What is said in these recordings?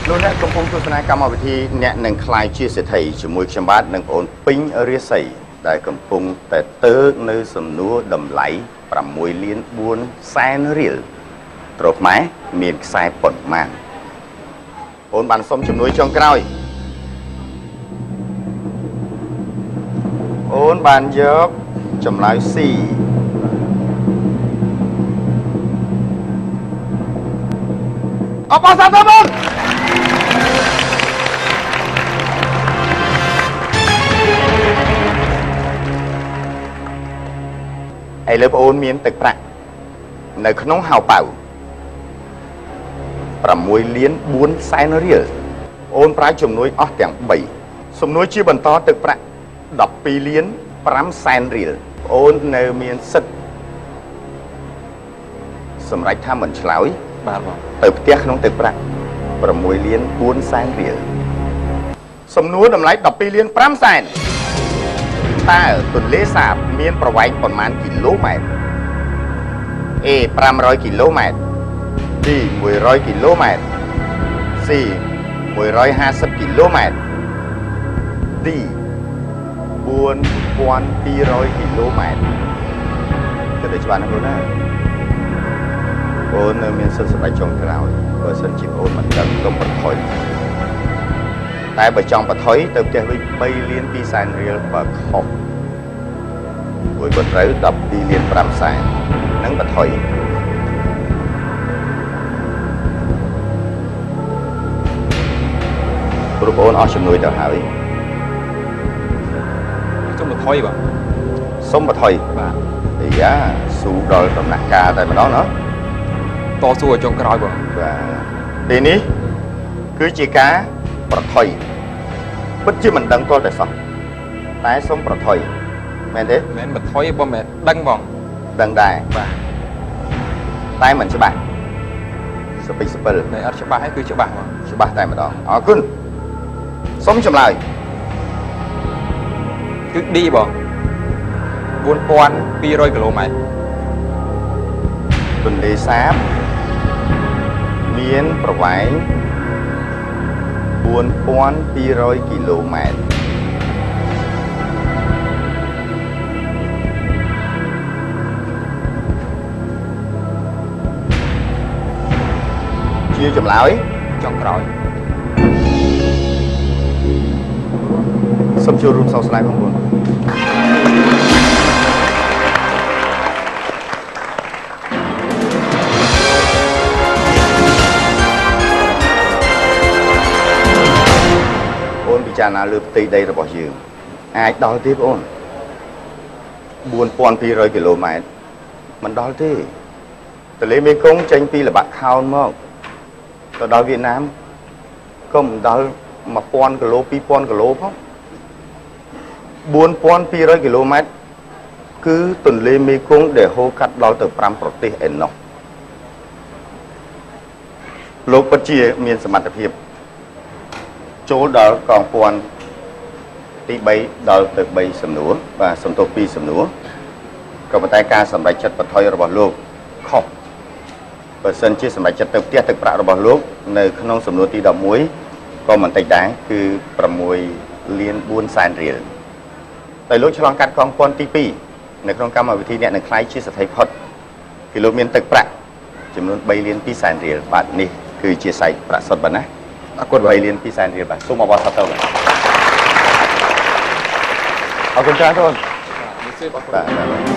លោកអ្នកកំពុងទស្សនាកម្មវិធីអ្នកនឹងខ្លាយជាសេដ្ឋីជាមួយខ្ញុំបាទនិងបងអូនពេញរាសីដែលកំពុងតែតើកនៅសំណួរតម្លៃ6លាន4សែនរៀលត្រកម៉ែមានខ្សែប៉ុន្មានអូនបានសុំជំនួយចុងក្រោយអូនបានយកចម្លើយ C អបអរសាទរបងឥឡូវបងអូនមានទឹកប្រាក់នៅក្នុងហៅប៉ៅ6លាន4សែនរៀលអូនប្រើជំនួយអស់ទាំង3សំនួរជាបន្តទឹកប្រាក់12លាន5សែនរៀលអូននៅមានសិទ្ធិសម្រាប់ថាមិនឆ្លើយបាទបងទៅផ្ទះក្នុងទឹកប្រាក់6លាន4សែនរៀលសំណួរតម្លៃ12លាន5សែនតើទន្លេសាបមានប្រវែងប៉ុន្មានគីឡូម៉ែត្រ A 500គីឡូម៉ែត្រ B 100គីឡូម៉ែត្រ C 150គីឡូម៉ែត្រ D 4200គីឡូម៉ែត្រគិតតែច្បាស់ណាស់លោកណាអូននៅមានសិទ្ធិសម្រេចចុងក្រោយបើសិនជាអូនមិនដឹងកុំបន្ថយតែបើចង់បន្ថយទៅផ្ទះលុយ3លាន2សែនរៀលបើខុសមួយក៏ត្រូវ12លាន5សែននឹងបន្ថយព្រោះបងអូនអស់ជំនួយទៅហើយសុំបន្ថយបាទសុំបន្ថយបាទអាយ៉ាស៊ូដល់ដំណាក់កាលតែម្ដងណាតស៊ូឲ្យចុងក្រោយបងបាទទីនេះគឺជាការប្រថុយពិតជាមិនដឹងទាល់តែសោះតែសូមប្រថុយមែនទេមែនប្រថុយបងមែនដឹងបងដឹងដែរបាទតែមិនច្បាស់សពិសពិលតែអត់ច្បាស់ហើយគឺច្បាស់បងច្បាស់តែម្ដងអរគុណសូមចម្លើយគឺ D បង4200គីឡូម៉ែត្រទន្លេសាបមានប្រវែង4200គីឡូម៉ែត្រជាចម្លើយចុងក្រោយសូមចូលរួមសោកស្ដាយបងប្អូនពិចារណាលើផ្ទៃដីរបស់យើងអាចដល់ទេបងអូន4200គីឡូម៉ែត្រមិនដល់ទេទន្លេមេគង្គចេញពីល្បាក់ខោនមកទៅដល់វៀតណាមក៏មិនដល់1000គីឡូ2000គីឡូផង4200គីឡូម៉ែត្រគឺទន្លេមេគង្គដែលហូរកាត់ដល់ទៅ5ប្រទេសឯណោះលោកពិតជាមានសមត្ថភាពចូលដល់កងពាន់ទី3ដល់ទៅ3សំណួរបាទសំទោស2សំណួរក៏ប៉ុន្តែការសម្រេចចិត្តបន្ថយរបស់លោកខុសបើសិនជាសម្រេចចិត្តទៅផ្ទះទឹកប្រាក់របស់លោកនៅក្នុងសំណួរទី11ក៏មិនតិចដែរគឺ6លាន4សែនរៀលតែលោកឆ្លងកាត់កងពាន់ទី2នៅក្នុងកម្មវិធីអ្នកនឹងខ្លាយជាសេដ្ឋីផុតគឺលោកមានទឹកប្រាក់ចំនួន3លាន2សែនរៀលបាទនេះគឺជាសាច់ប្រាក់សុទ្ធបាទណាអរគុណ3លាន2សែនរៀលបាទសូមអបអរសាទរបាទអរគុណច្រើនបងបាទ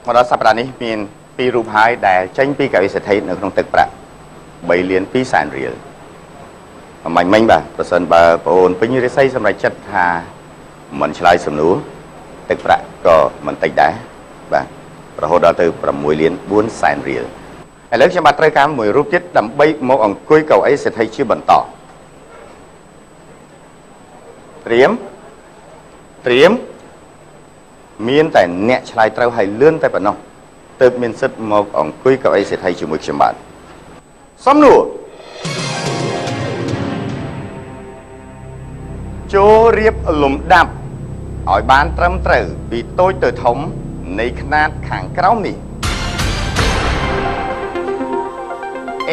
មកដល់សប្តាហ៍នេះមាន2រូបហើយដែលចេញពីកៅអីសេដ្ឋីនៅក្នុងទឹកប្រាក់3លាន2សែនរៀលមិញបាទប្រសិនបើបងអូនពេញរិស័យសម្រាប់ចិត្តថាមិនឆ្លើយសំណួរទឹកប្រាក់ក៏មិនតិចដែរបាទរហូតដល់ទៅ6លាន4សែនរៀលឥឡូវខ្ញុំបាទត្រូវការមួយរូបទៀតដើម្បីមកអង្គុយកៅអីសេដ្ឋីជាបន្តត្រៀមមានតែអ្នកឆ្លើយត្រូវហើយលឿនតែប៉ុណ្ណោះទើបមានសិទ្ធិមកអង្គុយកៅអីសេដ្ឋីជាមួយខ្ញុំបាទសំណួរចូលរៀបលំដាប់ ឲ្យបានត្រឹមត្រូវពីតូចទៅធំនៃຂະຫນាតខាងក្រោមនេះ A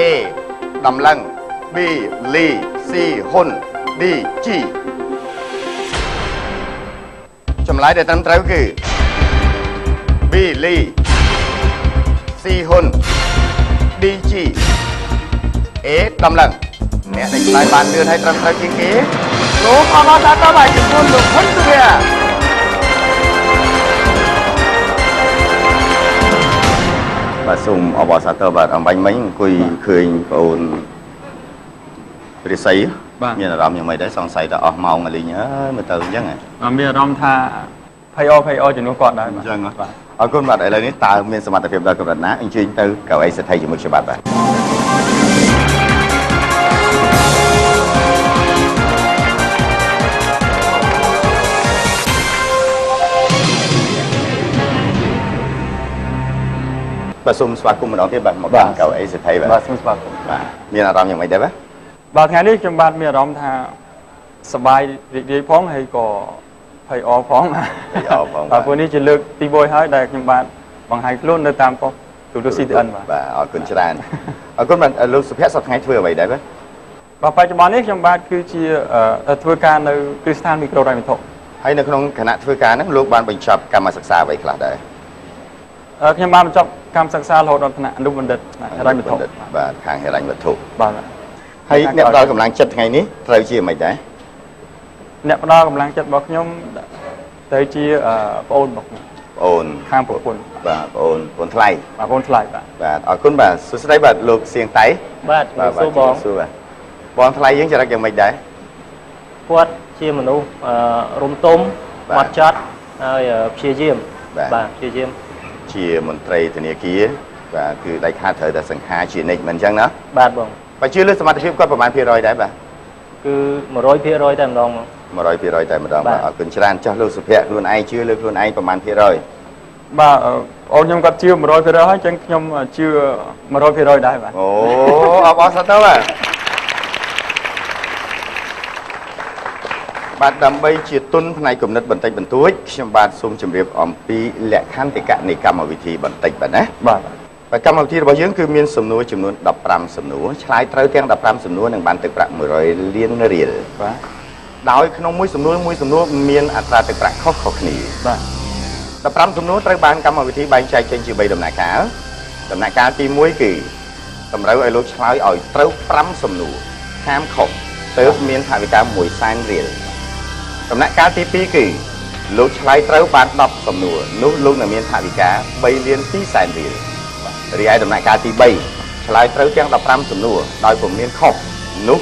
ដំឡឹង B លី C ហ៊ុន D ជីចម្លើយដែលត្រឹមត្រូវគឺ B លី C ហ៊ុន D ជី A ដំឡឹងអ្នកដែលឆ្លើយបានលឿនហើយត្រឹមត្រូវជាងគេលោកអបអរសាទរបាទចំពោះលោកហ៊ុនសុភាបាទសូមអបអរសាទរបាទអំបញ្ញមិញអង្គុយឃើញបងអូនព្រះសីមានអារម្មណ៍យ៉ាងម៉េចដែរសង្ស័យថាអស់ម៉ោងលីងអើយមើលទៅអញ្ចឹងហ៎មានអារម្មណ៍ថាភ័យអជំនួសគាត់ដែរបាទអញ្ចឹងបាទអរគុណបាទឥឡូវនេះតើមានសមត្ថភាពដល់កម្រិតណាអញ្ជើញទៅកៅអីសិទ្ធិជាមួយខ្ញុំបាទបាទសូមស្វាគមន៍ម្ដងទៀតបាទមកកាន់កៅអីសិទ្ធិបាទសូមស្វាគមន៍បាទមានអារម្មណ៍យ៉ាងម៉េចដែរបាទថ្ងៃនេះខ្ញុំបាទមានអារម្មណ៍ថាសប្បាយរីករាយផងហើយក៏ភ័យអរផងបាទព្រោះនេះជាលើកទី1ហើយដែលខ្ញុំបាទបង្ហាញខ្លួននៅតាមប៉ុស្តិ៍ទូរទស្សន៍ CTN បាទអរគុណច្រើនអរគុណបាទលោកសុភ័ក្រសប្តាហ៍ថ្ងៃធ្វើអ្វីដែរបាទបច្ចុប្បន្ននេះខ្ញុំបាទគឺជាធ្វើការនៅគ្រឹះស្ថានមីក្រូហិរញ្ញវត្ថុហើយនៅក្នុងគណៈធ្វើការហ្នឹងលោកបានបញ្ចប់កម្មសិក្សាអ្វីខ្លះដែរខ្ញុំបានបញ្ចប់កម្មសិក្សារហូតដល់ថ្នាក់អនុបណ្ឌិតហិរញ្ញវត្ថុបាទខាងហិរញ្ញវត្ថុបាទហើយអ្នកផ្ដល់កម្លាំងចិត្តថ្ងៃនេះត្រូវជាមិនដែរអ្នកផ្ដល់កម្លាំងចិត្តរបស់ខ្ញុំត្រូវជាប្អូនរបស់ខ្ញុំប្អូនខាងប្រពន្ធបាទប្អូនថ្លៃបាទប្អូនថ្លៃបាទអរគុណបាទសួស្តីបាទលោកសៀងតៃបាទសួរបងសួរបាទបងថ្លៃយើងចរិតយ៉ាងម៉េចដែរគាត់ជាមនុស្សរំទុំបាត់ចត់ហើយព្យាយាមបាទព្យាយាមជាមន្ត្រីធនាគារបាទគឺដៃខាតត្រូវតែសង្ខាជានិច្ចមិនអញ្ចឹងណាបាទបងបើជឿលើសមត្ថភាពគាត់ប្រហែលភាគរយដែរបាទគឺ100%តែម្ដងមក100%តែម្ដងបាទអរគុណច្រើនចាស់លោកសុភ័ក្រខ្លួនឯងជឿលើខ្លួនឯងប្រហែលភាគរយបាទអូនខ្ញុំគាត់ជឿ100%ហើយអញ្ចឹងខ្ញុំជឿ100%ដែរបាទអូអបអរសាទរបាទដើម្បីជាទុនផ្នែកគំនិតបន្តិចបន្តួចខ្ញុំបាទសូមជម្រាបអំពីលក្ខន្តិកៈនៃកម្មវិធីបន្តិចបាទណាបាទកម្មវិធីរបស់យើងគឺមានសំណួរចំនួន15សំណួរឆ្លើយត្រូវទាំង15សំណួរនឹងបានទឹកប្រាក់100លានរៀលបាទដោយក្នុងមួយសំណួរមានអត្រាទឹកប្រាក់ខុសៗគ្នាបាទ15សំណួរត្រូវបានកម្មវិធីបែងចែកចេញជា3ដំណាក់កាលដំណាក់កាលទី1គឺតម្រូវឲ្យលោកឆ្លើយឲ្យត្រូវ5សំណួរហាមខុសទើបមានថវិកា100,000រៀលដំណាក់កាលទី2គឺលោកឆ្លើយត្រូវបាន10សំណួរនោះលោកនឹងមានថវិកា3,200,000រៀលរីឯដំណាក់កាលទី3ឆ្លើយត្រូវទាំង15សំណួរដោយពុំមានខុសនោះ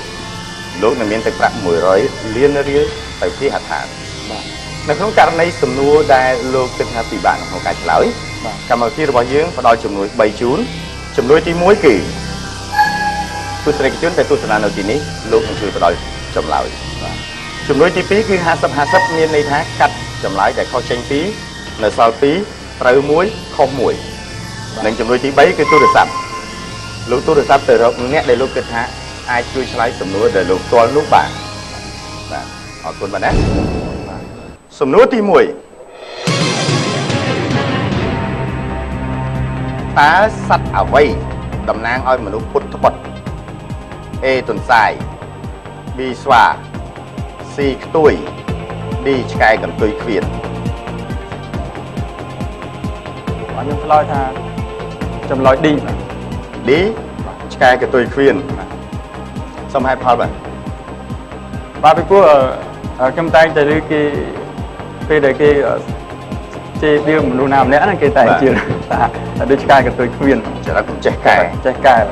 លោកនឹងមានទឹកប្រាក់100លានរៀលទៅជាហត្ថបាទនៅក្នុងករណីសំណួរដែលលោកគិតថាពិបាកក្នុងការឆ្លើយកម្មវិធីរបស់យើងផ្ដល់ជំនួយ3ជូនជំនួយទី1គឺទស្សនិកជនដែលទស្សនានៅទីនេះលោកនឹងជួយផ្ដល់ចម្លើយបាទជំនួយទី2គឺ50-50មានន័យថាកាត់ចម្លើយដែលខុសចេញ2នៅសល់2ត្រូវ1ខុស1និងជំនួយទី3គឺទូរស័ព្ទលោកទូរស័ព្ទទៅរកអ្នកដែលលោកគិតថាអាចជួយឆ្លើយសំណួរដែលលោកផ្ទាល់នោះបាទអរគុណបាទណាសំណួរទី1តើសត្វអ្វីតំណាងឲ្យមនុស្សពុតត្បុត A ទន្សាយ B ស្វា C ខ្ទួយ D ឆ្កែកន្ទុយឃ្វៀនខ្ញុំឆ្លើយថាចម្លើយ D D ឆ្កែកន្ទុយឃ្វៀនសូមហេតុផលបាទពីព្រោះខ្ញុំតែងតែឮគេពេលដែលគេជេរដៀងមនុស្សណាម្នាក់ហ្នឹងគេតែជឿថាដូចឆ្កែកន្ទុយឃ្វៀនចរិតចេះកែ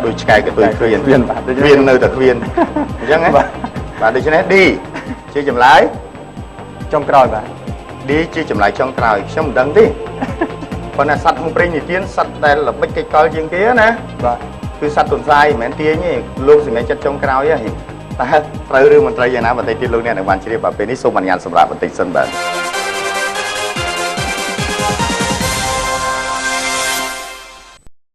ដូចឆ្កែកន្ទុយឃ្វៀនបាទឃ្វៀននៅតែឃ្វៀនអញ្ចឹងហ៎បាទដូច្នេះ D ជាចម្លើយចុងក្រោយបាទ D ជាចម្លើយចុងក្រោយខ្ញុំមិនដឹងទេប៉ុន្តែសត្វក្នុងព្រៃនិទានសត្វដែលល្បិចកិច្ចកលជាងគេណាបាទគឺសត្វទន្សាយមិនមែនទាញទេលោកសម្រេចចិត្តចុងក្រោយហ៎តើត្រូវឬមិនត្រូវយ៉ាងណាបន្តិចទៀតលោកអ្នកនឹងបានជ្រាបបាទពេលនេះសូមអនុញ្ញាតសម្រាប់បន្តិចសិនបាទ